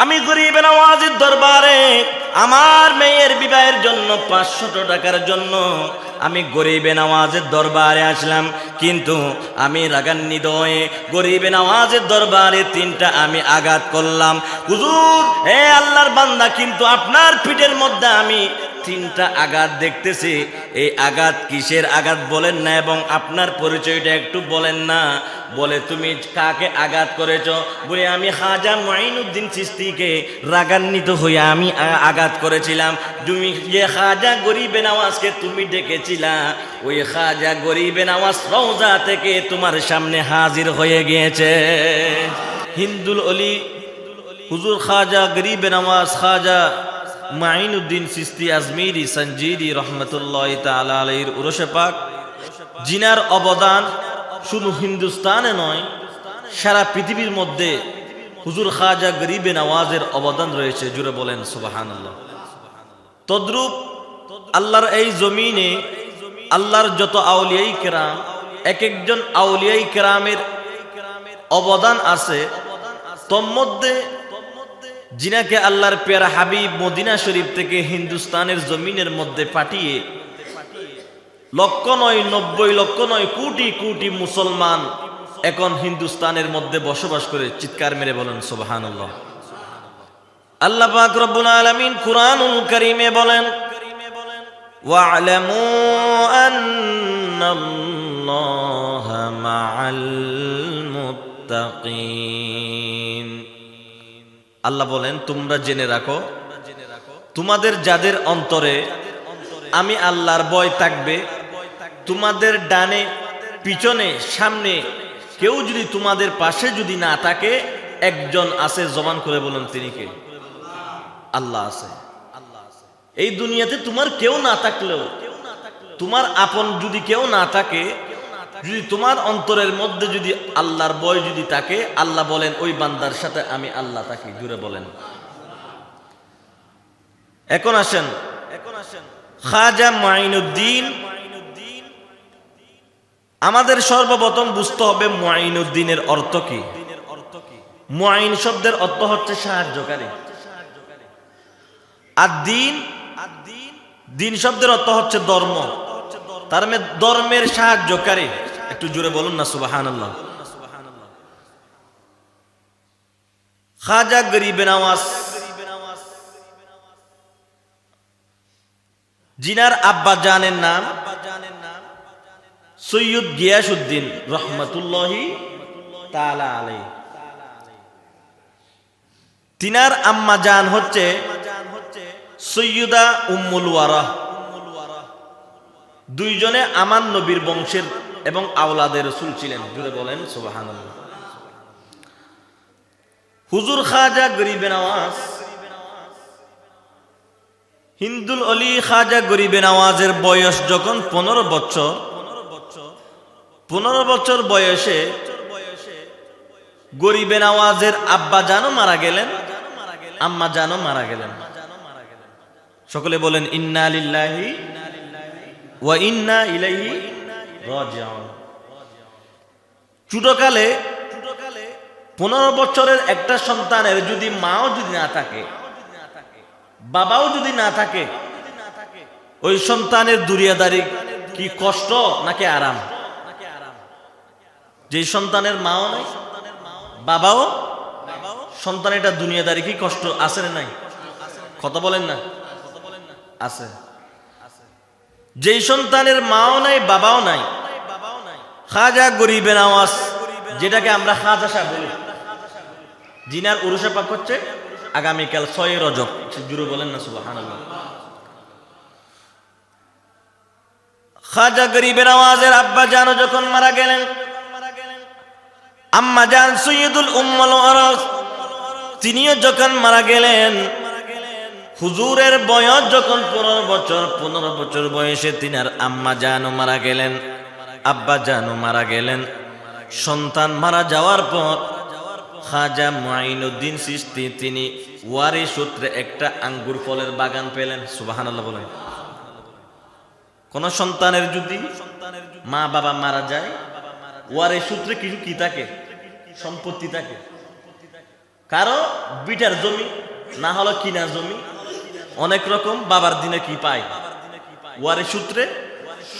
আমি গরিব নওয়াজের দরবারে আমার মেয়ের বিবাহের জন্য 500 টাকার জন্য আমি গরিবে নওয়াজের দরবারে আসলাম, কিন্তু আমি রাগান্বিত হয়ে গরিবে নওয়াজের দরবারে 3টা আমি আঘাত করলাম। হুজুর, হে আল্লাহর বান্দা, কিন্তু আপনার পিঠের মধ্যে আমি 3টা আঘাত দেখতেছি। এই আঘাত কিসের আঘাত বলেন না, এবং আপনার পরিচয়টা একটু বলেন না। বলে, তুমি কাকে আঘাত করেছ? বলে, আমি খাজা মুঈনুদ্দিন চিশতিকে রাগান্বিত হয়ে আমি আঘাত করেছিলাম। তুমি যে খাজা গরিবে নওয়াজকে তুমি ডেকেছিলা, ওই খাজা গরিবে নওয়াজ রওজা থেকে তোমার সামনে হাজির হয়ে গিয়েছে। হিন্দুল অলি হুজুর খাজা গরিবে নওয়াজ খাজা মুঈনুদ্দিন চিশতি আজমিরি সঞ্জিরি রহমতুল্লাহ তাআলা আলাইহির উরুশে পাক, জিনার অবদান শুধু হিন্দুস্তানে নয়, সারা পৃথিবীর মধ্যে হুজুর খাজা গরিবে নওয়াজের অবদান রয়েছে। জুড়ে বলেন সুবহানাল্লাহ। তদ্রূপ আল্লাহর এই জমিনে আল্লাহর যত আউলিয়াই কেরাম, এক একজন আউলিয়াই কেরামের অবদান আছে। তন্মধ্যে যিনাকে আল্লাহর পেয়ারা হাবিব মদিনা শরীফ থেকে হিন্দুস্তানের জমিনের মধ্যে পাঠিয়ে লক্ষ নয়, 90 লক্ষ নয়, কোটি কোটি মুসলমান এখন হিন্দুস্তানের মধ্যে বসবাস করে। চিৎকার মেরে বলেন সুবহানাল্লাহ। আল্লাহ পাক রব্বুল আলামিন কুরআনুল কারীমে বলেন, ওয়া'লামু আন্নাল্লাহা মা'আল মুত্তাকিন। আল্লাহ বলেন, তোমরা জেনে রাখো, তোমাদের যাদের অন্তরে আমি আল্লাহর ভয় থাকবে, তোমাদের ডানে পিছনে সামনে কেউ যদি তোমাদের পাশে যদি না থাকে, একজন আছে, জবান করে বলেন তিনি কে? আল্লাহ আছে। এই দুনিয়াতে তোমার কেউ না থাকলেও, তোমার আপন যদি কেউ না থাকে, যদি তোমার অন্তরের মধ্যে যদি আল্লাহর ভয় যদি থাকে, আল্লাহ বলেন ওই বান্দার সাথে আমি আল্লাহ থাকি। জুড়ে বলেন। এখন আসেন খাজা মুঈনুদ্দিন। আমাদের সর্বপ্রথম বুঝতে হবে মুঈনুদ্দিনের অর্থ কি। মুঈন শব্দের অর্থ হচ্ছে সাহায্যকারী। আর দিন, দিন শব্দের অর্থ হচ্ছে ধর্ম, তার মানে ধর্মের সাহায্যকারী। একটু জোরে বলুন না সুবহানাল্লাহ। খাজা গরিবে নওয়াজ, জিনার আব্বা জানের নাম সৈয়দ গিয়াসউদ্দিন রহমাতুল্লাহি তাআলা আলাইহি। তিনার আম্মা জান হচ্ছে সৈয়দা উম্মুল ওয়ারা। দুইজনে আমার নবীর বংশের এবং আওলাদের রাসূল ছিলেন। জুড়ে বলেন সুবহানাল্লাহ। হুজুর খাজা গরিবে নওয়াজ, হিন্দুল অলি খাজা গরিবে নওয়াজের বয়স যখন 15 বছর, 15 বছর বয়সে গরিবে নওয়াজের আব্বা জানও মারা গেলেন, আম্মা জানও মারা গেলেন। সকলে বলেন ইন্না লিল্লাহি ওয়া ইন্না ইলাইহি রাজিউন। ছোটকালে 15 বছরের একটা সন্তানের যদি মাও যদি না থাকে, বাবাও যদি না থাকে, ওই সন্তানের দুনিয়াদারি কি কষ্ট নাকি আরাম? যে সন্তানের মাও নাই, বাবাও, সন্তান এটা দুনিয়াদারি কি কষ্ট আছে না নাই? কথা বলেন না, আছে। যেই সন্তানের মাও নাই, বাবাও নাই, খাজা গরিবে নওয়াজ, যেটাকে আমরা খাজা সাহেব বলি, জিনার উরুশে পাক হচ্ছে আগামীকাল 6 রজব। জুড়ে বলেন না সুবহানাল্লাহ। খাজা গরিবে নওয়াজের আব্বা জান যখন মারা গেলেন, আম্মা জান সৈয়দুল উম্মুল ওয়ারা তিনিও যখন মারা গেলেন, হুজুরের বয়স যখন 15 বছর বয়সে তিনার আম্মা জানও মারা গেলেন, আব্বা জানও মারা গেলেন। সন্তান মারা যাওয়ার পর খাজা মুঈনুদ্দিন চিশতি তিনি ওয়ারি সূত্রে একটা আঙ্গুর ফলের বাগান পেলেন। সুবহানাল্লাহ বলেন। কোন সন্তানের যদি মা বাবা মারা যায়, ওয়ারি সূত্রে কিছু কি থাকে? সম্পত্তি থাকে। কারো বিটার জমি, না হলো কিনা জমি, অনেক রকম বাবার দিনে কি পায়, ওয়ারি সূত্রে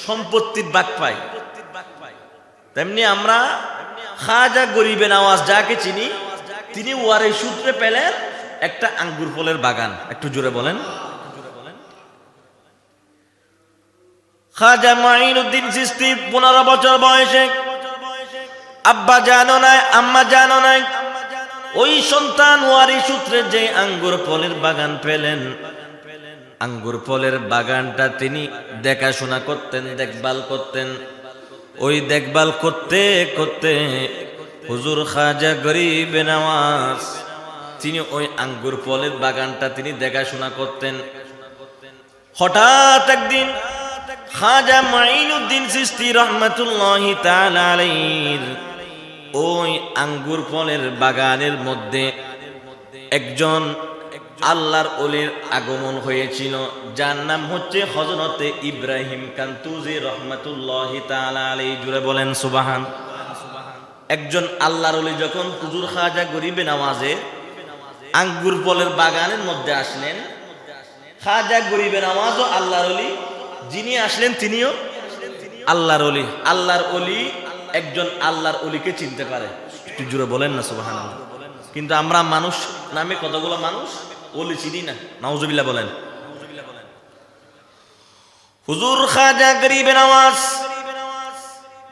সম্পত্তির ভাগ পায়। তেমনি আমরা খাজা গরিবে নওয়াজ যাকে চিনি, তিনি ওয়ারি সূত্রে পেলেন একটা আঙ্গুর ফলের বাগান। একটু জোরে বলেন। খাজা মাইনুদ্দিন চিশতি 15 বছর বয়সে, আব্বা জানো নাই, আম্মা জানো নাই, ওই সন্তান ওয়ারি সূত্রে যে আঙ্গুর ফলের বাগান পেলেন, আঙ্গুর ফলের বাগানটা তিনি দেখাশোনা করতেন, দেখভাল করতেন। ওই দেখভাল করতে করতে হুজুর খাজা গরিবে নওয়াজ তিনি ওই আঙ্গুর ফলের বাগানটা তিনি দেখাশোনা করতেন। হঠাৎ একদিন খাজা মাইনুদ্দিন চিশতি রহমাতুল্লাহি তাআলা আলাইহির ওই আঙ্গুর ফলের বাগানের মধ্যে একজন আল্লাহর ওলির আগমন হয়েছিল, যার নাম হচ্ছে হযরতে ইব্রাহিম কান্তুজি রহমাতুল্লাহি তাআলা আলাইহি। জুড়ে বলেন সুবহান। একজন আল্লাহর ওলি যখন হুজুর খাজা গরিবে নওয়াজের আঙ্গুর ফলের বাগানের মধ্যে আসলেন, খাজা গরিবে নওয়াজও আল্লাহর ওলি, যিনি আসলেন তিনিও আল্লাহর ওলি। আল্লাহর ওলি একজন আল্লাহর ওলিকে চিনতে পারে। একটু জুড়ে বলেন না সুবহানাল্লাহ। কিন্তু আমরা মানুষ নামে কতগুলো মানুষ ওলি চিনি না, নাউজুবিল্লাহ বলেন। হুজুর খাজা গরিবে নওয়াজ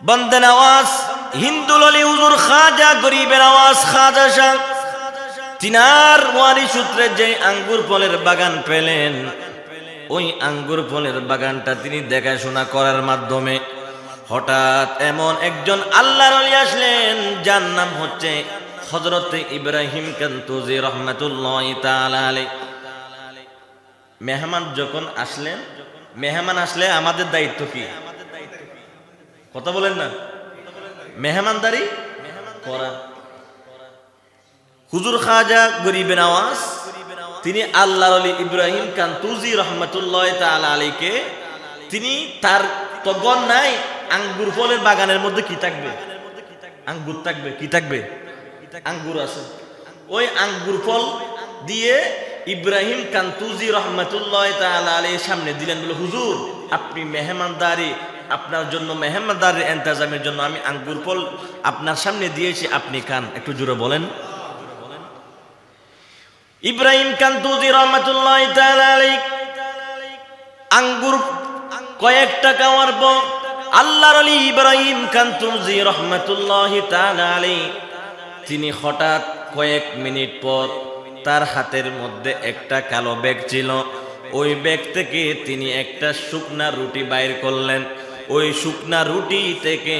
বন্দে নওয়াজ হিন্দুল ওলি হুজুর খাজা গরিবে নওয়াজ খাজা শাহ তিনার ওয়ারি সূত্রে যে আঙ্গুর ফলের বাগান পেলেন, ওই আঙ্গুর ফলের বাগানটা তিনি দেখাশোনা করার মাধ্যমে হঠাৎ এমন একজন আল্লাহর ওলি আসলেন, যার নাম হচ্ছে হযরতে ইব্রাহিম কান্তুজি রহমাতুল্লাহি তাআলা আলাইহি। মেহমান যখন আসলেন, মেহমান আসলে আমাদের দায়িত্ব কি? কথা বলেন না, মেহমানদারি করা। হুজুর খাজা গরিবে নওয়াজ তিনি আল্লাহর ওলি ইব্রাহিম কান্তুজি রহমাতুল্লাহি তাআলা আলাইহিকে, তিনি তার তগন নাই আঙ্গুর ফলের বাগানের মধ্যে কি থাকবে? আঙ্গুর থাকবে। কি থাকবে? আঙ্গুর আছে। ওই আঙ্গুর ফল দিয়ে ইব্রাহিম কান্তুজি রহমাতুল্লাহি তাআলা আলাইহির সামনে দিলেন, বলে হুজুর আপনি মেহমানদারি, আপনার জন্য মেহমানদারির ইন্তজামের জন্য আমি আঙ্গুর ফল আপনার সামনে দিয়েছি, আপনি খান। একটু জোরে বলেন। ইব্রাহিম কান্তুজি রহমাতুল্লাহি তাআলা আলাইহি আঙ্গুর কয়েকটা খাওয়ার পর আল্লাহর ওলি ইব্রাহিম কান্তুজি রহমাতুল্লাহি তাআলা আলাইহি তিনি হঠাৎ কয়েক মিনিট পর তার হাতের মধ্যে একটা কালো ব্যাগ ছিল, ওই ব্যাগ থেকে তিনি একটা শুকনা রুটি বাইর করলেন। ওই শুকনা রুটি থেকে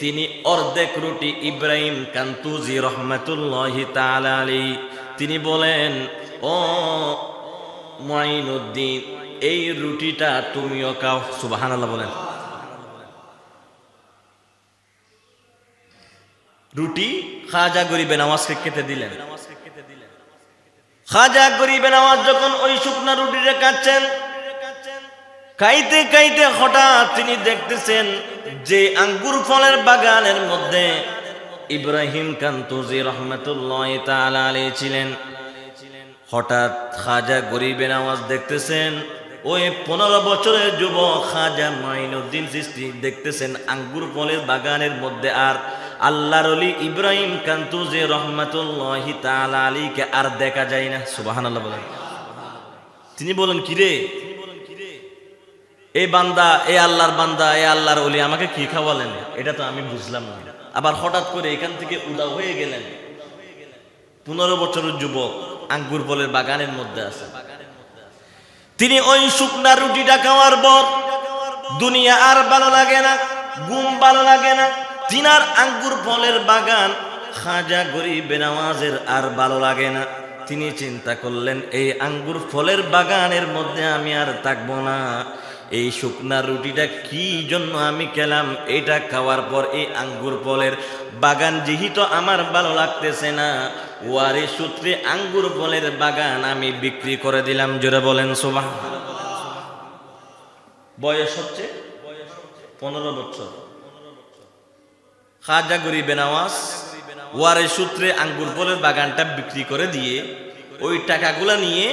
তিনি অর্ধেক রুটি ইব্রাহিম কান্তুজি রহমাতুল্লাহি তাআলা আলাইহি তিনি বলেন, ও মাইনুদ্দিন এই রুটিটা তুমিও খাও। সুবহানাল্লাহ বলেন। রুটি খাজা গরিবে নওয়াজকে খেতে দিলেন। খাজা গরিবে নওয়াজ যখন ওই শুকনা রুটিটা খাচ্ছেন, খাইতে খাইতে হঠাৎ তিনি দেখতেছেন যে আঙ্গুর ফলের বাগানের মধ্যে ইব্রাহিম কান্তুজি রহমাতুল্লাহি তাআলা আলাইহি ছিলেন। হঠাৎ খাজা গরিবে নওয়াজ দেখতেছেন ওই 15 বছরের যুবক খাজা মাইনুদ্দিন চিশতি দেখতেছেন আঙ্গুর ফলের বাগানের মধ্যে আর আল্লাহর ওলি ইব্রাহিম কান্তুজি রহমাতুল্লাহি তাআলা আলাইহিকে আর দেখা যায় না। সুবহানাল্লাহ বলেন। তিনি বলেন, কিরে এই বান্দা, এই আল্লাহর বান্দা, এই আল্লাহর ওলি আমাকে কি খাওয়ালেন? এটা তো আমি বুঝলাম না। আবার হঠাৎ করে এখান থেকে উদাও হয়ে গেলেন। 15 বছরের যুবক আঙ্গুর ফলের বাগানের মধ্যে আছে। তিনি ওই শুকনা রুটিটা খাওয়ার পর দুনিয়া আর ভালো লাগে না, ঘুম ভালো লাগে না। তিনার আঙ্গুর ফলের বাগান খাজা গরিবে নওয়াজের আর ভালো লাগে না। তিনি চিন্তা করলেন, এই আঙ্গুর ফলের বাগানের মধ্যে আমি আর থাকবো না। এই শুকনা রুটিটা কি জন্য আমি খেলাম? এটা খাওয়ার পর এই আঙ্গুর ফলের বাগান যেহেতু আমার ভালো লাগতেছে না, ওয়ারি সূত্রে আঙ্গুর ফলের বাগান আমি বিক্রি করে দিলাম। জোরে বলেন সুবহানাল্লাহ। বয়স হচ্ছে 15 বছর। খাজা গরিবে নওয়াজ ওয়ারের সূত্রে আঙ্গুর ফলের বাগানটা বিক্রি করে দিয়ে ওই টাকাগুলা নিয়ে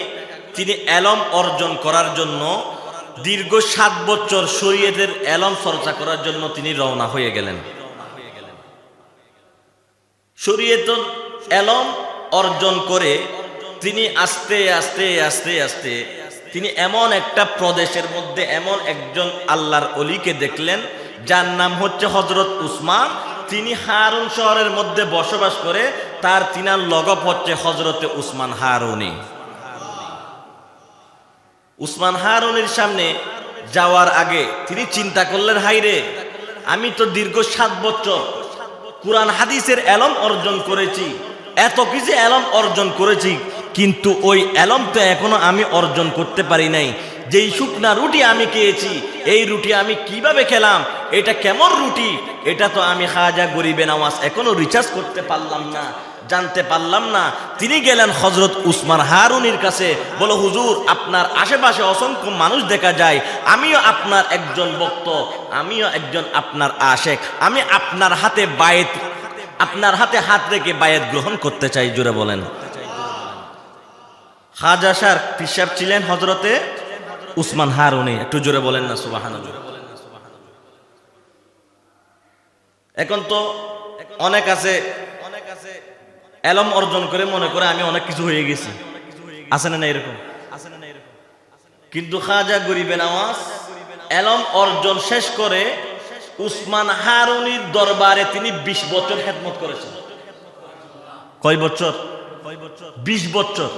তিনি এলম অর্জন করার জন্য দীর্ঘ 7 বছর শরীয়তের এলম চর্চা করার জন্য তিনি রওনা হয়ে গেলেন। শরীয়তের এলম অর্জন করে তিনি আস্তে আস্তে আস্তে আস্তে তিনি এমন একটা প্রদেশের মধ্যে এমন একজন আল্লাহর অলিকে দেখলেন যার নাম হচ্ছে হযরত উসমান। তিনি হারুন শহরের মধ্যে বসবাস করে, তার তিনার লগব হচ্ছে হযরতে উসমান হারুনি। উসমান হারুনির সামনে যাওয়ার আগে তিনি চিন্তা করলেন, হাইরে আমি তো দীর্ঘ 7 বছর কুরআন হাদিসের এলম অর্জন করেছি, এত কিছু এলম অর্জন করেছি, কিন্তু ওই এলম তো এখনো আমি অর্জন করতে পারি নাই। যেই শুকনা রুটি আমি খেয়েছি, এই রুটি আমি কিভাবে খেলাম, এটা কেমন রুটি, এটা তো আমি খাজা গরিবে নওয়াজ এখনো রিচার্জ করতে পারলাম না, জানতে পারলাম না। তিনি গেলেন হযরত উসমান হারুনির কাছে, বলো হুজুর আপনার আশেপাশে অসংখ্য মানুষ দেখা যায়, আমিও আপনার একজন ভক্ত, আমিও একজন আপনার আশেক, আমি আপনার হাতে বায়াত, আপনার হাতে হাত রেখে বায়াত গ্রহণ করতে চাই। জোরে বলেন। খাজা শাহ পিসাব ছিলেন হযরতে উসমান হারুনি। একটু জোরে বলেন না সুবহানাল্লাহ। এখন তো অনেক আছে এলম অর্জন করে মনে করে আমি অনেক কিছু হয়ে গেছি, আছে না এরকম? কিন্তু খাজা গরিবে নওয়াজ এলম অর্জন শেষ করে উসমান হারুনির দরবারে তিনি 20 বছর খেদমত করেছেন। কয় বছর? 20 বছর।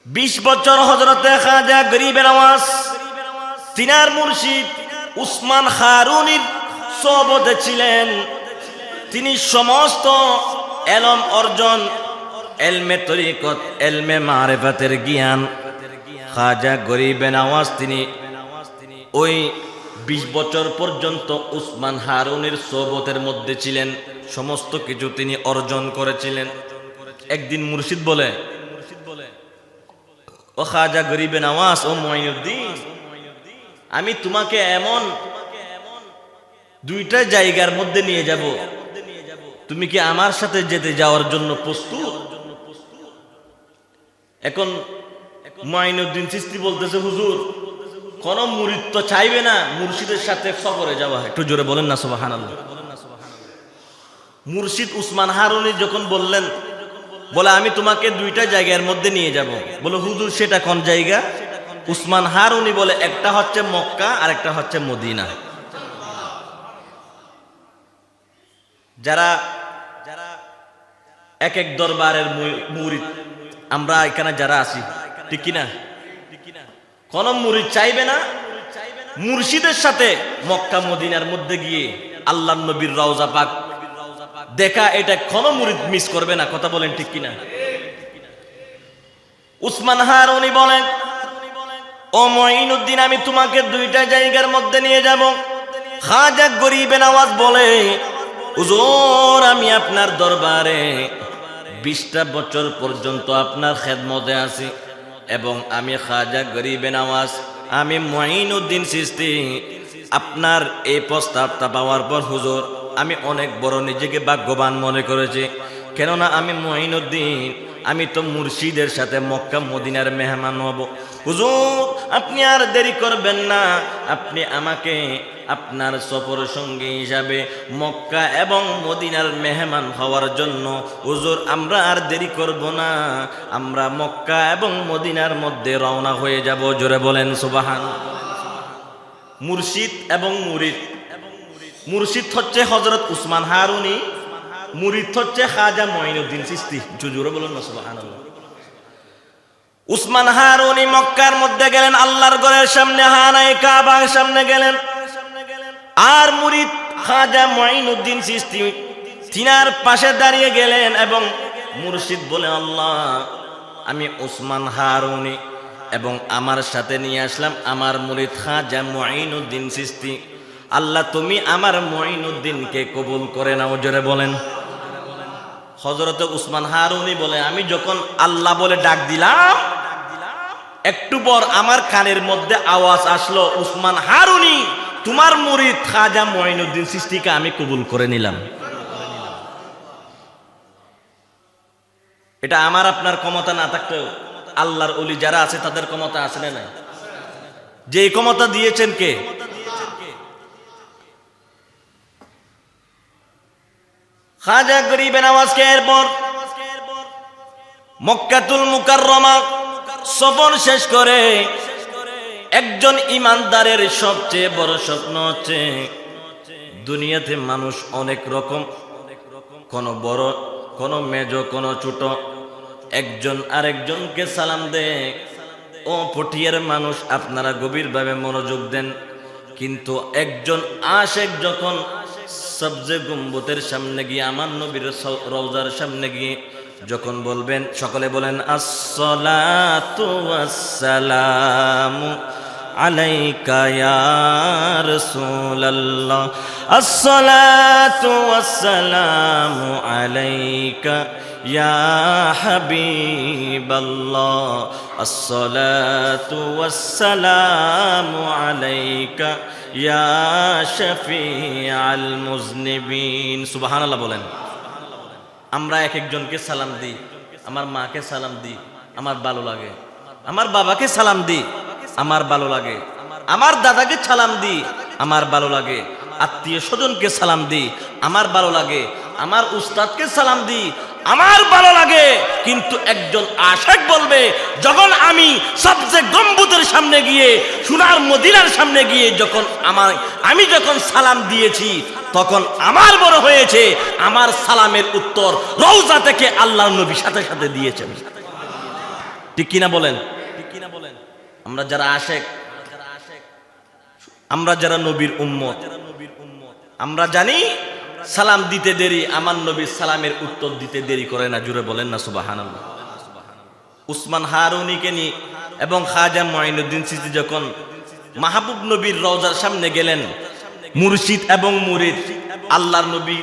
20 বছর হযরতে খাজা গরিবে নওয়াজ তিনার মুর্শিদ উসমান হারুনির সোহবতে ছিলেন। তিনি সমস্ত এলম অর্জন, এলমে তরিকত, এলমে মারিফাতের জ্ঞান খাজা গরিবে নওয়াজ তিনি ওই 20 বছর পর্যন্ত উসমান হারুনির সোহবতের মধ্যে ছিলেন, সমস্ত কিছু তিনি অর্জন করেছিলেন। একদিন মুর্শিদ বলে, ও খাজা গরিবে নওয়াজ, ও মুঈনুদ্দিন, আমি তোমাকে এমন 2টা জায়গার মধ্যে নিয়ে যাব, তুমি কি আমার সাথে যেতে যাওয়ার জন্য প্রস্তুত? এখন মুঈনুদ্দিন চিশতি বলতেছে, হুজুর কোন মুরিদ তো চাইবে না মুর্শিদের সাথে সফরে যাওয়া। একটু জোরে বলেন না সুবহানাল্লাহ। মুর্শিদ উসমান হারুনি যখন বললেন, বলে আমি তোমাকে 2টা জায়গার মধ্যে নিয়ে যাব। বলে হুজুর সেটা কোন জায়গা? উসমান হারুনি বলে, একটা হচ্ছে মক্কা আর একটা হচ্ছে মদিনা। যারা এক এক দরবারের মুরিদ, আমরা এখানে যারা আছি, ঠিক কিনা? কোন মুরিদ চাইবে না মুর্শিদের সাথে মক্কা মদিনার মধ্যে গিয়ে আল্লাহর নবীর রওজা পাক দেখা, এটা কোন মুরিদ মিস করবে না। কথা বলেন ঠিক কিনা? উসমান হারুনি বলেন, ও মুঈনুদ্দিন, আমি তোমাকে 2টা জায়গার মধ্যে নিয়ে যাব। খাজা গরিবে নওয়াজ বলে, হুজুর আমি আপনার দরবারে 20টা বছর পর্যন্ত আপনার খেদমতে আছি, এবং আমি খাজা গরিবে নওয়াজ, আমি মুঈনুদ্দিন চিশতি, আপনার এই প্রস্তাবটা পাওয়ার পর হুজুর আমি অনেক বড় নিজেকে ভাগ্যবান মনে করেছি। কেননা আমি মুঈনুদ্দিন, আমি তো মুর্শিদের সাথে মক্কা মদিনার মেহমান হব। হুজুর আপনি আর দেরি করবেন না, আপনি আমাকে আপনার সফর সঙ্গী হিসাবে মক্কা এবং মদিনার মেহমান হওয়ার জন্য, হুজুর আমরা আর দেরি করব না, আমরা মক্কা এবং মদিনার মধ্যে রওনা হয়ে যাব। জোরে বলেন সুবহানাল্লাহ। মুর্শিদ এবং মুরিদ, মুর্শিদ হচ্ছে হযরত উসমান হারুনি, মুরিদ হচ্ছে খাজা মুঈনুদ্দিন চিশতি। জোরে বলেন না সুবহানাল্লাহ। উসমান হারুনি মক্কার মধ্যে গেলেন, আল্লাহর ঘরের সামনে হানায়ে কাবার সামনে গেলেন, আর মুরিদ খাজা মুঈনুদ্দিন চিশতি তিনার পাশে দাঁড়িয়ে গেলেন, এবং মুর্শিদ বলে, আল্লাহ আমি উসমান হারুনি এবং আমার সাথে নিয়ে আসলাম আমার মুরিদ খাজা মুঈনুদ্দিন চিশতি, আল্লাহ তুমি আমার মুঈনুদ্দিনকে কবুল করে নাও। জোরে বলেন। হযরতে উসমান হারুনি বলে, আমি যখন আল্লাহ বলে ডাক দিলাম, একটু পর আমার কানের মধ্যে আওয়াজ আসলো, উসমান হারুনি তোমার মুরিদ খাজা মুঈনুদ্দিন চিশতিকে আমি কবুল করে নিলাম। এটা আমার আপনার ক্ষমতা না থাকলেও আল্লাহর ওলি যারা আছে তাদের ক্ষমতা আছে না নাই? যে এই ক্ষমতা দিয়েছেন কে? খাজা গরিবে নওয়াজকে এরপর মক্কাতুল মুকাররমা সফর শেষ করে একজন ইমানদারের সবচেয়ে বড় স্বপ্ন হচ্ছে দুনিয়াতে মানুষ অনেক রকম, কোন বড় কোন মেজ কোন ছোট, একজন আরেকজনকে সালাম দেয়। ও পটিয়ার মানুষ আপনারা গভীরভাবে মনোযোগ দেন। কিন্তু একজন আশেক যখন সবজে গম্বুতের সামনে গিয়ে আমার নবীর রওজার সামনে গিয়ে যখন বলবেন, সকলে বলেন আসসালাতু ওয়াসসালামু আলাইকা ইয়া রাসূলুল্লাহ, আসসালাতু ওয়াসসালামু আলাইকা ইয়া হাবিবাল্লাহ, আসসালাতু ওয়াসসালামু আলাইকা ইয়া শাফিআল মুজনিবিন। সুবহানাল্লাহ বলেন। আমরা এক একজনকে সালাম দিই, আমার মাকে সালাম দিই, আমার ভালো লাগে। আমার বাবাকে সালাম দিই, আমার ভালো লাগে। আমার দাদাকে সালাম দিই, আমার ভালো লাগে। আত্মীয় স্বজনকে সালাম দিই, আমার ভালো লাগে। আমার উস্তাদকে সালাম দিই, আমার ভালো লাগে। কিন্তু একজন আশিক বলবে, যখন আমি সবচেয়ে গম্বুজের সামনে গিয়ে সোনার মদিনার সামনে গিয়ে আমি যখন সালাম দিয়েছি তখন আমার বড় হয়েছে, আমার সালামের উত্তর রওজা থেকে আল্লাহর নবী সাথে সাথে দিয়েছেন। ঠিক কিনা বলেন? আমরা যারা আশিক, আমরা যারা নবীর উম্মত, আমরা জানি সালাম দিতে দেরি, আমার নবীর সালামের উত্তর দিতে দেরি করে না। জুড়ে বলেন না সুবহানাল্লাহ। উসমান হারুনিকে নিয়ে এবং খাজা মুঈনুদ্দিন চিশতি যখন মাহবুব নবীর রওজার সামনে গেলেন, মুর্শিদ এবং মুরিদ আল্লাহর নবী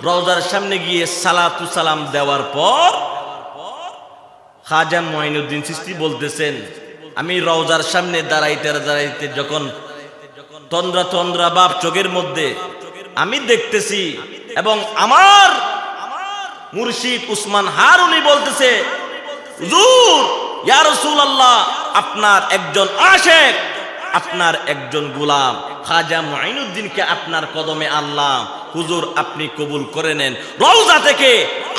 রওজার সামনে গিয়ে সালাতু সালাম দেওয়ার পর খাজা মুঈনুদ্দিন চিশতি বলতেছেন, আমি রওজার সামনে দাঁড়াইতে দাঁড়াইতে যখন তন্দ্রা তন্দ্রা বাপ চোখের মধ্যে আমি দেখতেছি, এবং আমার মুর্শিদ উসমান হারুনি বলতেছে, হুজুর ইয়া রাসূলুল্লাহ, আপনার একজন আশিক, আপনার একজন গোলাম খাজা মুঈনুদ্দিনকে আপনার কদমে আল্লাহ, হুজুর আপনি কবুল করে নেন। রওজা থেকে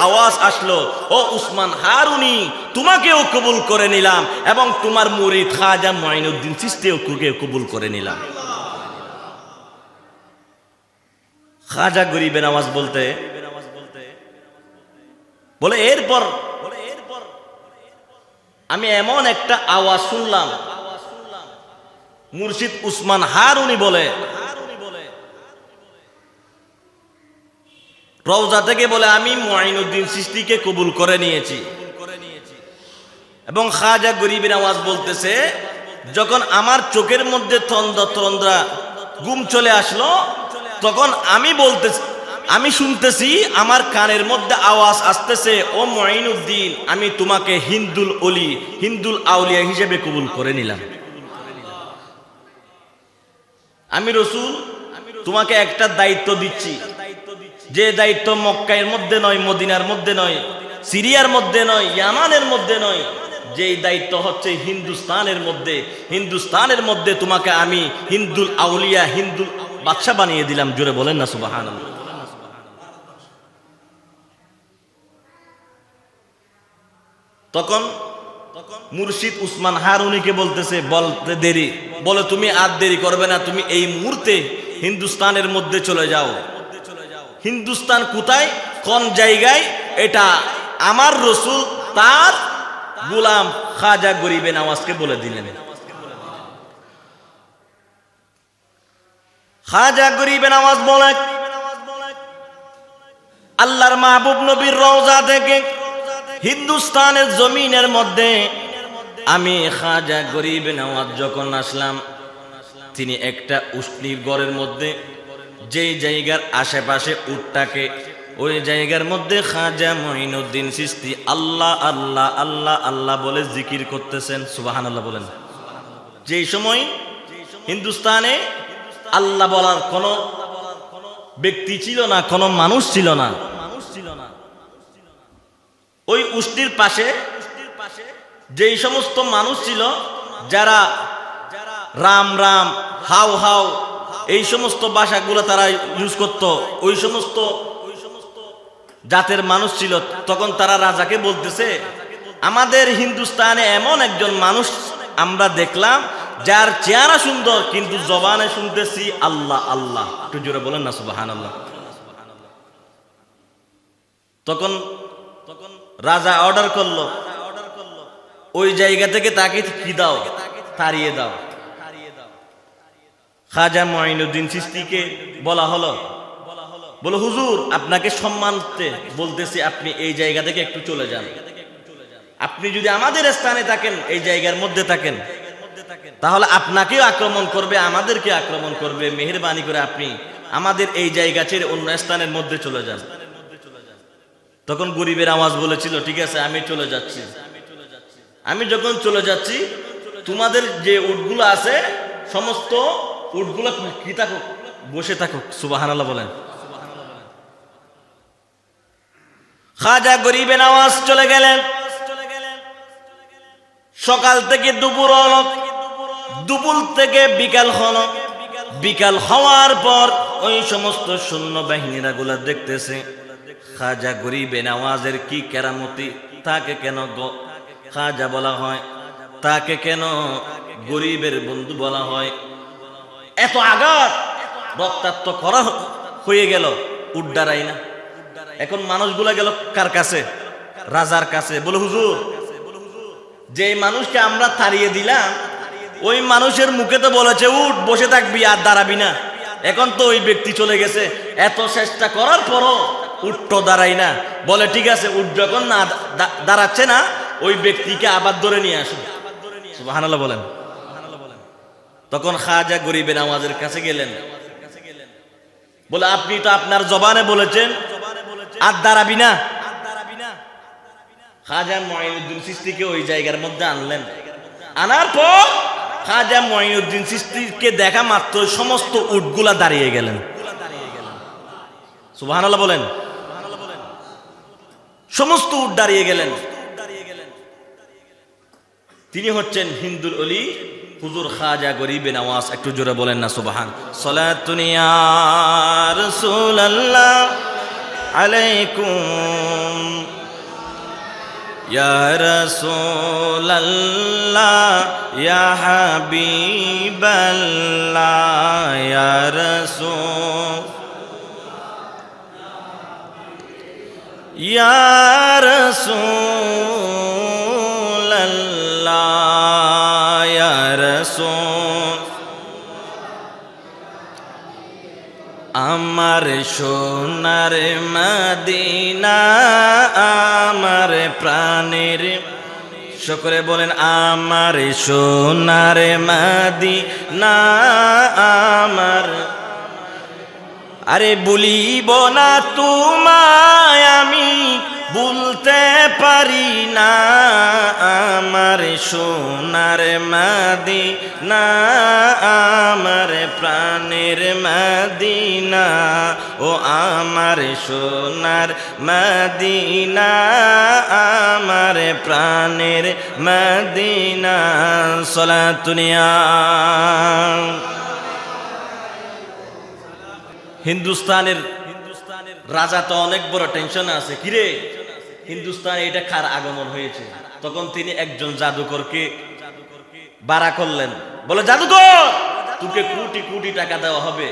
আওয়াজ আসলো, ও উসমান হারুনি, তোমাকেও কবুল করে নিলাম এবং তোমার মুরিদ খাজা মুঈনুদ্দিন চিশতিও কবুল করে নিলাম। খাজা গরিবে নওয়াজ বলে এরপর আমি এমন একটা আওয়াজ শুনলাম, মুর্শিদ উসমান হারুনি বলে রওজা থেকে বলে, আমি মুঈনুদ্দিন চিশতিকে কবুল করে নিয়েছি। এবং খাজা গরিবে নওয়াজ বলতেছে, যখন আমার চোখের মধ্যে তন্দ্রা ঘুম চলে আসলো, তখন আমি শুনতেছি আমার কানের মধ্যে আওয়াজ আসতেছে, ও মুঈনুদ্দিন, আমি তোমাকে হিন্দুল আউলিয়া হিসেবে কবুল করে নিলাম। আমি রাসূল তোমাকে একটা দায়িত্ব দিচ্ছি, যে দায়িত্ব মক্কার মধ্যে নয়, মদিনার মধ্যে নয়, সিরিয়ার মধ্যে নয়, ইয়ামানের মধ্যে নয়, যেই দায়িত্ব হচ্ছে হিন্দুস্তানের মধ্যে তোমাকে আমি হিন্দুল আউলিয়া, হিন্দুল বাদশা বানিয়ে দিলাম। জোরে বলেন না সুবহানাল্লাহ। তখন মুর্শিদ উসমান হারুনিকে বলতে দেরি, বলে তুমি আর দেরি করবে না, তুমি এই মুহূর্তে হিন্দুস্তানের মধ্যে চলে যাও। হিন্দুস্তান কোথায়, কোন জায়গায়, এটা আমার রাসূল তার গোলাম খাজা গরিবে নওয়াজকে বলে দিলেন। খাজা গরিবে নওয়াজ বলে, আল্লাহর মাহবুব নবীর রওজা থেকে হিন্দুস্তানের জমিনের মধ্যে আমি খাজা গরিবে নওয়াজ যখন আসলাম, তিনি একটা উষ্ণীর ঘরের মধ্যে, যেই জায়গার আশেপাশে উটটাকে, ওই জায়গার মধ্যে খাজা মুঈনুদ্দিন চিশতি আল্লাহ আল্লাহ আল্লাহ আল্লাহ বলে জিকির করতেছেন। সুবহানাল্লাহ বলেন। যেই সময় হিন্দুস্তানে আল্লাহ বলার কোন ব্যক্তি ছিল না, কোন মানুষ ছিল না, ওই উষ্টির পাশে যেই সমস্ত মানুষ ছিল যারা রাম রাম, হাউ হাউ এই সমস্ত ভাষাগুলো তারা ইউজ করত, ওই সমস্ত জাতের মানুষ ছিল, তখন তারা রাজাকে বলতেছে, আমাদের হিন্দুস্তানে এমন একজন মানুষ আমরা দেখলাম যার চেহারা সুন্দর কিন্তু জবানে শুনতেছি আল্লাহ আল্লাহ। একটু জোরে বলেন না সুবহানাল্লাহ। তখন রাজা অর্ডার করলো, ওই জায়গা থেকে তাকে কি দাও, তাড়িয়ে দাও। খাজা মুঈনুদ্দিন চিশতিকে বলা হলো, বলো হুজুর আপনাকে সম্মানতে বলতেছি, আপনি এই জায়গা থেকে একটু চলে যান। আপনি যদি আমাদের স্থানে থাকেন, এই জায়গার মধ্যে থাকেন, তাহলে আপনাকেও আক্রমণ করবে, আমাদেরকে আক্রমণ করবে। মেহেরবানি করে আপনি আমাদের এই জায়গা ছেড়ে অন্য স্থানের মধ্যে চলে যান। তখন গরিবের আওয়াজ বলেছিল, ঠিক আছে আমি চলে যাচ্ছি। আমি যখন চলে যাচ্ছি, তোমাদের যে উটগুলো আছে সমস্ত উটগুলো কি থাকুক, বসে থাকুক। সুবহানাল্লাহ বলেন। খাজা গরিবে নওয়াজ চলে গেলেন। সকাল থেকে দুপুর হলো, দুপুর থেকে বিকাল হলো, বিকাল হওয়ার পর ওই সমস্ত সৈন্যবাহিনীরা গুলা দেখতেছে খাজা গরিবে নওয়াজের কি কেরামতি, তাকে কেন খাজা বলা হয়, তাকে কেন গরিবের বন্ধু বলা হয়। এত আঘাত রক্তাক্ত করা হয়ে গেল, উড্ডারাই না। এখন মানুষগুলা গেল কার কাছে? রাজার কাছে। বলে হুজুর, যে মানুষকে আমরা তাড়িয়ে দিলাম ওই মানুষের মুখে তো বলেছে উঠ, বসে থাকবি আর দাঁড়াবি না। এখন তো ওই ব্যক্তি চলে গেছে, এত চেষ্টা করার পরও উঠতো দাঁড়াই না। বলে ঠিক আছে, উঠ যখন না দাঁড়াচ্ছে না, ওই ব্যক্তিকে আবার ধরে নিয়ে আসুন। সুবহানাল্লাহ বলেন। তখন খাজা গরিবে নওয়াজের কাছে গেলেন, বলে আপনি তো আপনার জবানে বলেছেন আর দাঁড়াবি না। খাজা মুঈনুদ্দিন চিশতিকে ওই জায়গার মধ্যে আনলেন। আনার পর খাজা মুঈনুদ্দিন চিশতিকে দেখা মাত্র সমস্ত উটগুলা দাঁড়িয়ে গেলেন। সুবহানাল্লাহ বলেন। সমস্ত উট দাঁড়িয়ে গেলেন। তিনি হচ্ছেন হিন্দুল অলি হুজুর খাজা গরিবে নওয়াজ। একটু জোরে বলেন না সুবহান। সালাতুন ইয়া রাসূলুল্লাহ আলাইকুম ইয়া রাসূলুল্লাহ ইয়া হাবিবাল্লাহ ইয়া রাসূল ইয়া রাসূলুল্লাহ ইয়া রাসূল। আমার সোনার মদিনা, আমার প্রাণের, সকলে বলেন আমার সোনার মদিনা আমার। আরে বলিব না তোমায় আমি ভুলতে পারি না, আমার সোনার মদিনা আমার প্রাণের মদিনা। ও আমার সোনার মদিনা আমার প্রাণের মদিনা। সালাতুন ইয়া। হিন্দুস্তানের রাজা তো অনেক বড় টেনশনে আছে, কিরে হিন্দুস্তানে এটা কার আগমন হয়েছে। তখন তিনি একজন জাদুকরকে বাড়া করলেন, বলে জাদুকর তোকে কোটি কোটি টাকা দেওয়া হবে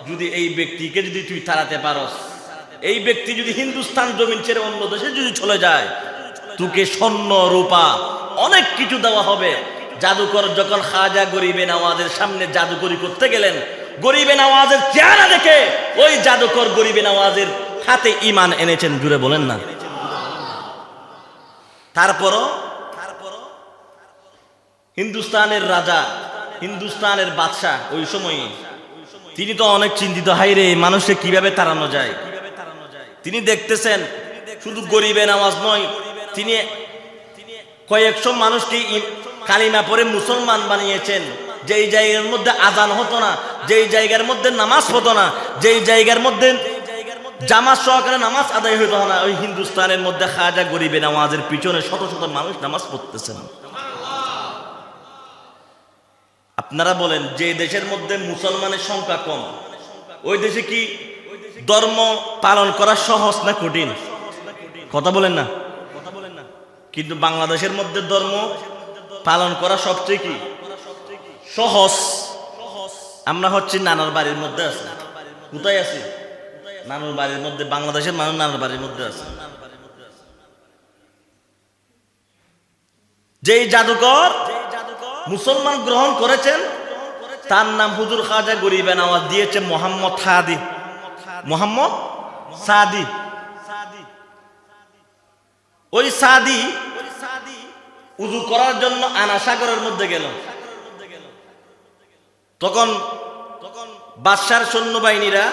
যদি এই ব্যক্তিকে যদি তুই তাড়াতে পারস। এই ব্যক্তি যদি হিন্দুস্তান জমিন ছেড়ে অন্য দেশে যদি চলে যায়, তোকে স্বর্ণ রূপা অনেক কিছু দেওয়া হবে। জাদুকর যখন খাজা গরিবে নওয়াজের সামনে জাদুকরি করতে গেলেন, গরিবে নওয়াজের চেহারা দেখে ওই জাদুকর গরিবে নওয়াজের হাতে ঈমান এনেছেন। জুড়ে বলেন না। তারপরও হিন্দুস্তানের রাজা, হিন্দুস্তানের বাদশাহ ওই সময়ে তিনি তো অনেক চিন্তিত, হাই রে মানুষকে কিভাবে তাড়ানো যায়। তিনি দেখতেছেন শুধু গরিবে নওয়াজ নয়, তিনি কয়েকশো মানুষকে কালিমা পড়ে মুসলমান বানিয়েছেন। যেই জায়গার মধ্যে আজান হতো না, যেই জায়গার মধ্যে নামাজ হতো না, যেই জায়গার মধ্যে জামাত সহকারে নামাজ আদায় হইতো না, ওই হিন্দুস্তানের মধ্যে খাজা গরিবে নামাজের পিছনে শত শত মানুষ নামাজ পড়তেছেন। আপনারা বলেন, যে দেশের মধ্যে মুসলমানের সংখ্যা কম, ওই দেশে কি ধর্ম পালন করা সহজ না কঠিন? কথা বলেন না। কিন্তু বাংলাদেশের মধ্যে ধর্ম পালন করা সবচেয়ে কি সহজ। আমরা হচ্ছে নানার বাড়ির মধ্যে আছি। কোথায় আছি? নানুর বাড়ির মধ্যে। বাংলাদেশের মানুষ নানার বাড়ির মধ্যে আছে। যেই জাদুকর মুসলমান গ্রহণ করেছেন তার নাম হুজুর খাজা গরিবে নওয়াজ দিয়েছে মোহাম্মদ সাদি। মোহাম্মদ সাদি। ওই সাদি উজু করার জন্য আনা সাগরের মধ্যে গেল। তখন বাদশার সৈন্যবাহিনীরা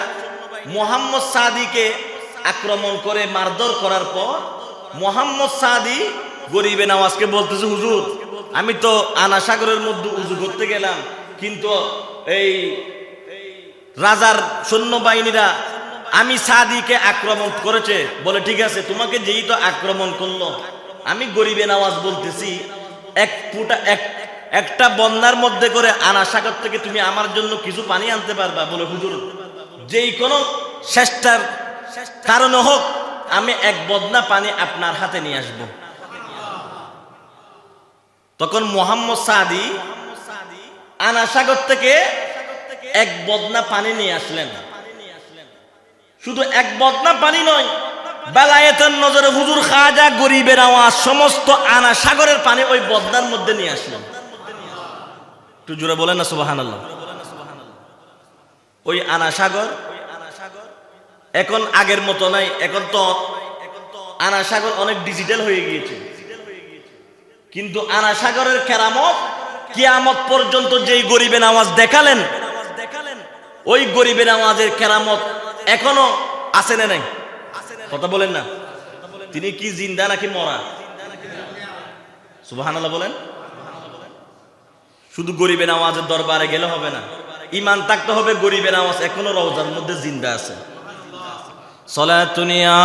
মোহাম্মদ সাদিকে আক্রমণ করে মারধর করার পর মোহাম্মদ সাদি গরিবে নওয়াজকে বলতেছে, হুজুর আমি তো আনা সাগরের মধ্যে উজু করতে গেলাম, কিন্তু এই রাজার সৈন্যবাহিনীরা আমি সাদিকে আক্রমণ করেছে। বলে ঠিক আছে, তোমাকে যেই তো আক্রমণ করলো, আমি গরিবে নওয়াজ বলতেছি একটা বন্যার মধ্যে করে আনা সাগর থেকে তুমি আমার জন্য কিছু পানি আনতে পারবা? বলে হুজুর যেই কোনো চেষ্টার কারণে হোক আমি এক বদনা পানি আপনার হাতে নিয়ে আসবো। তখন মোহাম্মদ সাদি আনা সাগর থেকে এক বদনা পানি নিয়ে আসলেন। শুধু এক বদনা পানি নয়, বেলায়েতের নজরে হুজুর খাজা গরিবে নওয়াজ সমস্ত আনা সাগরের পানি ওই বদনার মধ্যে নিয়ে আসলেন। একটু জোরে বলেন না সুবহানাল্লাহ। ওই আনা সাগর এখন আগের মতো নাই। এখন তো আনা সাগর অনেক ডিজিটাল হয়ে গিয়েছে। কিন্তু আনা সাগরের কেরামত কিয়ামত পর্যন্ত যেই গরিবে নওয়াজ দেখালেন, ওই গরিবে নওয়াজের কেরামত এখনো আছে না নাই? কথা বলেন না। তিনি কি জিন্দা নাকি মরা? সুবহানাল্লাহ বলেন। শুধু গরিবে নওয়াজের দরবারে গেলে হবে না, ঈমান থাকতে হবে গরিবে নওয়াজ এখনো রওজার মধ্যে জিন্দা আছে। সলাতুনিয়া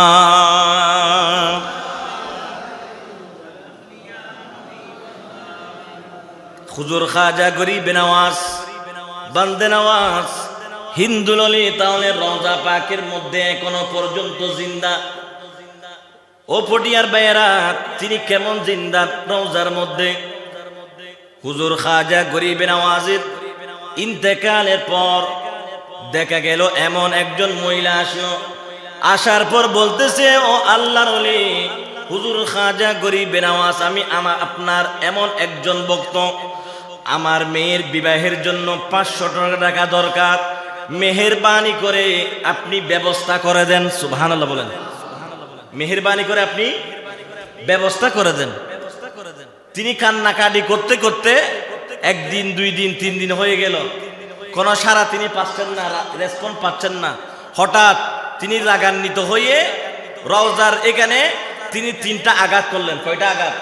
হুজুর খাজা গরিবে নওয়াজ বান্দে নওয়াজ হিন্দুল অলি তাহলে রওজা পাকের মধ্যে এখনো পর্যন্ত জিন্দা। ও পটিয়ার ভাইয়েরা, তিনি কেমন জিন্দা রওজার মধ্যে? হুজুর খাজা গরিবে নওয়াজের ইন্তেকালের পর দেখা গেল এমন একজন মহিলা আসলো। আসার পর বলতেছে, ও আল্লাহর ওলি হুজুর খাজা গরিবে নওয়াজ, আমি আপনার এমন একজন ভক্ত, আমার মেয়ের বিবাহের জন্য 500 টাকা দরকার, মেহেরবানি করে আপনি ব্যবস্থা করে দেন। সুবহানাল্লাহ বলেন। মেহেরবানি করে আপনি ব্যবস্থা করে দেন। তিনি কান্নাকাটি করতে করতে একদিন, 2 দিন, 3 দিন হয়ে গেল, কোন সারা তিনি পাচ্ছেন না, রেসপন্স পাচ্ছেন না। হঠাৎ তিনি রাগান্বিত হয়ে রওজার এখানে তিনি 3টা আঘাত করলেন। কয়টা আঘাত?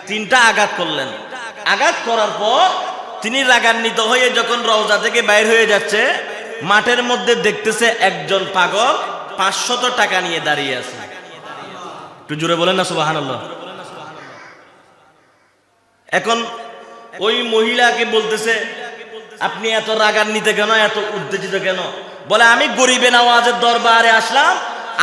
3টা আঘাত করলেন। আঘাত করার পর তিনি রাগান্বিত হয়ে যখন রওজা থেকে বাইর হয়ে যাচ্ছে, মাঠের মধ্যে দেখতেছে একজন পাগল 500 টাকা নিয়ে দাঁড়িয়ে আছে। একটু জোরে বলেন না সুবহানাল্লাহ। এখন ওই মহিলাকে বলতেছে, আপনি এত রাগান্বিত কেন, এত উত্তেজিত কেন? বলে, আমি গরিবে নওয়াজের দরবারে আসলাম,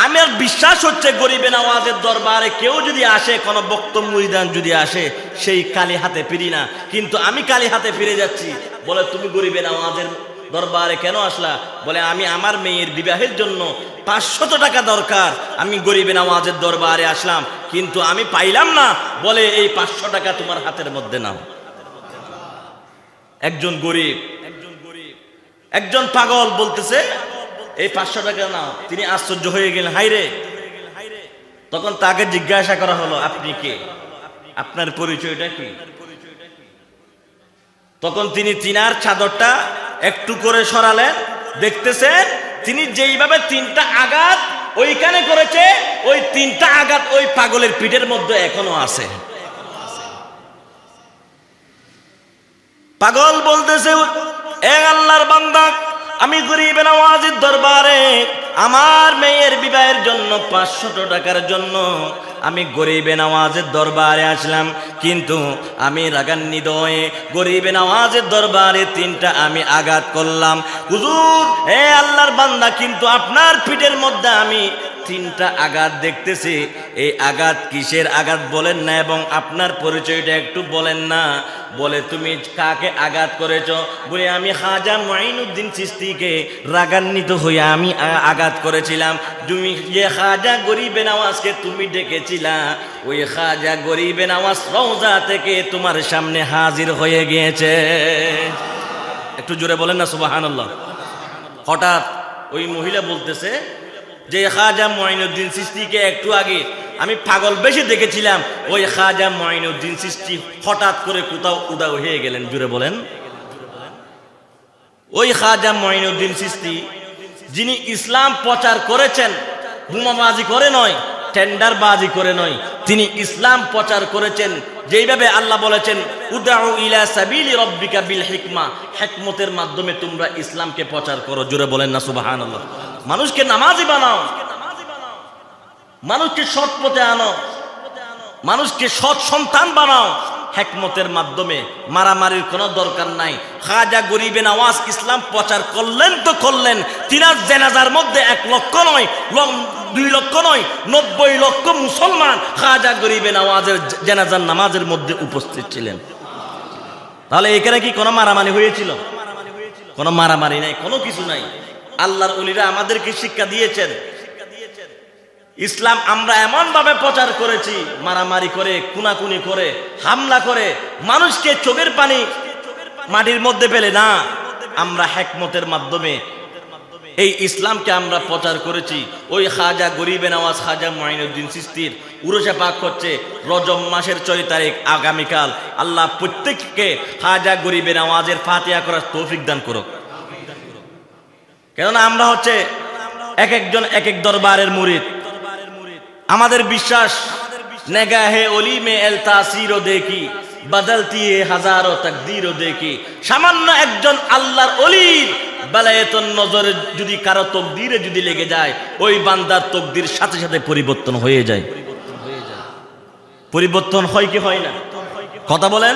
আমার বিশ্বাস হচ্ছে গরিবে নওয়াজের দরবারে কেউ যদি আসে, কোন বক্ত মুরিদান যদি আসে, সেই কালি হাতে ফিরি না, কিন্তু আমি কালি হাতে ফিরে যাচ্ছি। বলে, তুমি গরিবে নওয়াজের দরবারে কেন আসলা? বলে, আমি আমার মেয়ের বিবাহের জন্য 500 টাকা দরকার, আমি গরিবে নওয়াজের দরবারে আসলাম, কিন্তু আমি পাইলাম না। বলে, এই 500 টাকা তোমার হাতের মধ্যে নাও। একজন গরিব, একজন পাগল বলতেছে, এই 500 টাকা নাও। তিনি আশ্চর্য হয়ে গেলেন, হাইরে। তখন তাকে জিজ্ঞাসা করা হলো, আপনি কে? আপনার পরিচয়টা কি? তখন তিনি তিনার চাদরটা একটু করে সরালেন। দেখতেছেন তিনি যেইভাবে 3টা আঘাত ওইখানে করেছে, ওই 3টা আঘাত ওই পাগলের পিঠের মধ্যে এখনো আছে। পাগল বলতেছে, এ আল্লাহর বান্দা, আমি গরিব নওয়াজের দরবারে আমার মেয়ের বিবাহের জন্য 500 টাকার জন্য আমি গরিবে নওয়াজের দরবারে আসলাম, কিন্তু আমি রাগান্বিত হয়ে গরিবে নওয়াজের দরবারে 3টা আমি আঘাত করলাম। হুজুর, হে আল্লাহর বান্দা, কিন্তু আপনার পিঠের মধ্যে আমি 3টা আঘাত দেখতেছি। এই আঘাত কিসের আঘাত বলেন না, এবং আপনার পরিচয়টা একটু বলেন না। বলে, তুমি কাকে আঘাত করেছ? বলে, আমি খাজা মুঈনুদ্দিন চিশতিকে রাগান্বিত হয়ে আমি আঘাত করেছিলাম। তুমি যে খাজা গরিবে নওয়াজকে তুমি ডেকেছিলা, ওই খাজা গরিবে নওয়াজ রওজা থেকে তোমার সামনে হাজির হয়ে গিয়েছে। একটু জোরে বলেন না সুবহানাল্লাহ। হঠাৎ ওই মহিলা বলতেছে যে খাজা মুঈনুদ্দিন চিশতিকে একটু আগে আমি পাগল বেশি দেখেছিলাম, ওই খাজা মুঈনুদ্দিন চিশতি হঠাৎ করে কোথাও উধাও হয়ে গেলেন। জুড়ে বলেন। ওই খাজা মুঈনুদ্দিন চিশতি যিনি ইসলাম প্রচার করেছেন, বোমাবাজি করে নয়, টেন্ডারবাজি করে নয়, তিনি ইসলাম প্রচার করেছেন যেইভাবে আল্লাহ বলেছেন, উদউ ইলা সাবিলি রাব্বিকা বিল হিকমা, হিকমতের মাধ্যমে তোমরা ইসলামকে প্রচার করো। জুড়ে বলেন না সুবহানাল্লাহ। মানুষকে নামাজি বানাও, মানুষকে সৎ পথে আনো, মানুষকে সৎ সন্তান বানাও হিকমতের মাধ্যমে। মারামারির কোনো দরকার নাই। খাজা গরিবে নওয়াজ ইসলাম প্রচার করলেন তো করলেন, তিনার জানাজার মধ্যে 1 লক্ষ নয়, 2 লক্ষ নয়, 90 লক্ষ মুসলমান খাজা গরিবে নওয়াজের জানাজার নামাজের মধ্যে উপস্থিত ছিলেন। তাহলে এখানে কি কোনো মারামারি হয়েছিল? কোনো মারামারি নাই, কোনো কিছু নাই। আল্লাহর ওলিরা আমাদেরকে শিক্ষা দিয়েছেন, ইসলাম আমরা এমন ভাবে প্রচার করেছি, মারামারি করে, কুনাকুনি করে, হামলা করে, মানুষকে চোখের পানি মাটির মধ্যে ফেলে না। আমরা হিকমতের মাধ্যমে এই ইসলামকে আমরা প্রচার করেছি। ওই খাজা গরিবে নওয়াজ খাজা মুঈনুদ্দিন চিশতির উরুসে পাক হচ্ছে রজব মাসের 6 তারিখ, আগামীকাল। আল্লাহ প্রত্যেককে খাজা গরিবে নওয়াজের ফাতিহা করার তৌফিক দান করুক। কেননা আমরা হচ্ছে এক একজন এক এক দরবারের মুরিদ। আমাদের বিশ্বাস, নেগাহে ওলি মে এল তাসিরও দেখি, বদলতি হে হাজারো তাকদীরও দেখি। সামান্য একজন আল্লাহর ওলির বেলায়েতুন নজরে যদি কারো তকদিরে যদি লেগে যায়, ওই বান্দার তকদির সাথে সাথে পরিবর্তন হয়ে যায়। পরিবর্তন হয় কি হয় না? কথা বলেন।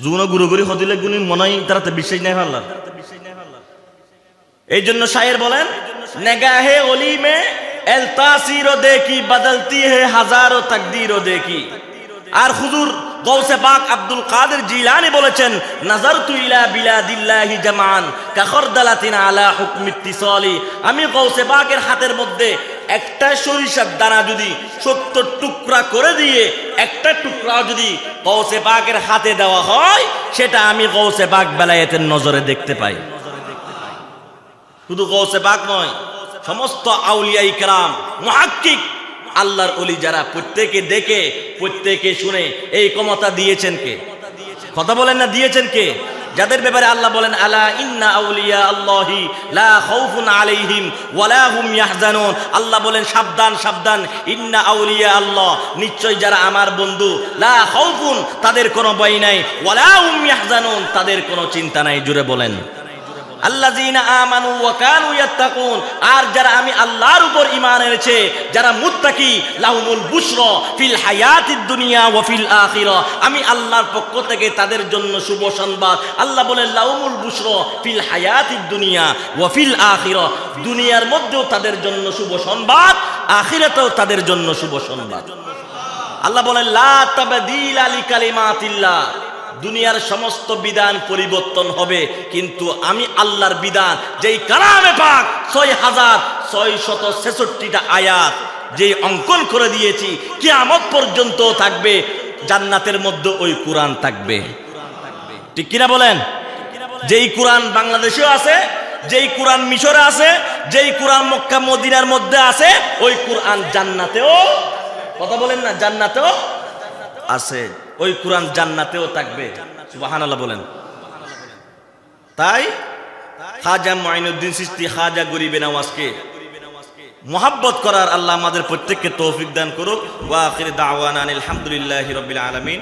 যুন গুরুগুরি হদিলে গুনি মনে তারা বিশ্বাস নাই আল্লাহ। এই জন্য শায়ের বলেন, নেগাহে ওলি মে এল তাসিরও দেখি, বদলতি হে হাজারো তাকদীরও দেখি। আর হুজুর গৌসে পাক আব্দুল কাদের জিলানী বলেছেন, নাজারতু ইলা বিলাদিল্লাহি জামান কাখরদালাতিন আলা হুকমি ইত্তিসালি। আমি গৌসে পাকের হাতের মধ্যে একটা সরিষার দানা যদি 70 টুকরা করে দিয়ে একটা টুকরা যদি গৌসে পাকের হাতে দেওয়া হয়, সেটা আমি গৌসে পাক বেলায়েতের নজরে দেখতে পাই। শুধু গৌসে পাক নয়, সমস্ত আউলিয়া ইকরাম, মুহাক্কিক, আল্লাহর ওলি যারা, প্রত্যেকে দেখে প্রত্যেকে শুনে এই ক্ষমতা দিয়েছেন কে? কথা বলেন না, দিয়েছেন কে? যাদের ব্যাপারে আল্লাহ বলেন, আলা ইন্না আউলিয়া আল্লাহি লা খাউফুন আলাইহিম ওয়ালা হুম ইয়াহজানুন। আল্লাহ বলেন, সাবধান সাবধান, ইন্না আউলিয়া আল্লাহ, নিশ্চয় যারা আমার বন্ধু, লা খাউফুন, তাদের কোনো ভয় নাই, ওয়ালা হুম ইয়াহজানুন, তাদের কোনো চিন্তা নাই। জুড়ে বলেন, আল্লাযীনা আমানু ওয়া কানু ইয়াত্তাকুন। আর যারা আমি আল্লাহর উপর ঈমান এনেছে, যারা মুত্তাকি, লাহুমুল বুশরা ফিল হায়াতিদ দুনিয়া ওয়া ফিল আখিরা। আমি আল্লাহর পক্ষ থেকে তাদের জন্য শুভ সংবাদ। আল্লাহ বলেন, লাহুমুল বুশরা ফিল হায়াতিদ দুনিয়া ওয়া ফিল আখিরা। দুনিয়ার মধ্যেও তাদের জন্য শুভ সংবাদ, আখিরাতেও তাদের জন্য শুভ সংবাদ। আল্লাহ বলেন, লা তাবদীলা লিকালিমাতিল্লাহ। দুনিয়ার সমস্ত বিধান পরিবর্তন হবে, কিন্তু আমি আল্লাহর বিধান, যেই কালামে পাক 6666টা আয়াত যেই অঙ্কন করে দিয়েছি, কিয়ামত পর্যন্ত থাকবে, জান্নাতের মধ্যে ওই কোরআন থাকবে। ঠিক কিনা বলেন? যেই কোরআন বাংলাদেশেও আছে, যেই কোরআন মিশরে আছে, যেই কোরআন মক্কা মদিনার মধ্যে আছে, ওই কোরআন জান্নাতেও, কথা বলেন না, জান্নাতেও আছে। ওই কোরআন জান্নাতেও থাকবে। সুবহানাল্লাহ বলেন। তাই খাজা মুঈনুদ্দিন চিশতি, খাজা গরিবে নওয়াজকে মুহাব্বত করার আল্লাহ আমাদের প্রত্যেককে তৌফিক দান করুক। ওয়া আখির দাওয়ানা আলহামদুলিল্লাহি রাব্বিল আলামিন।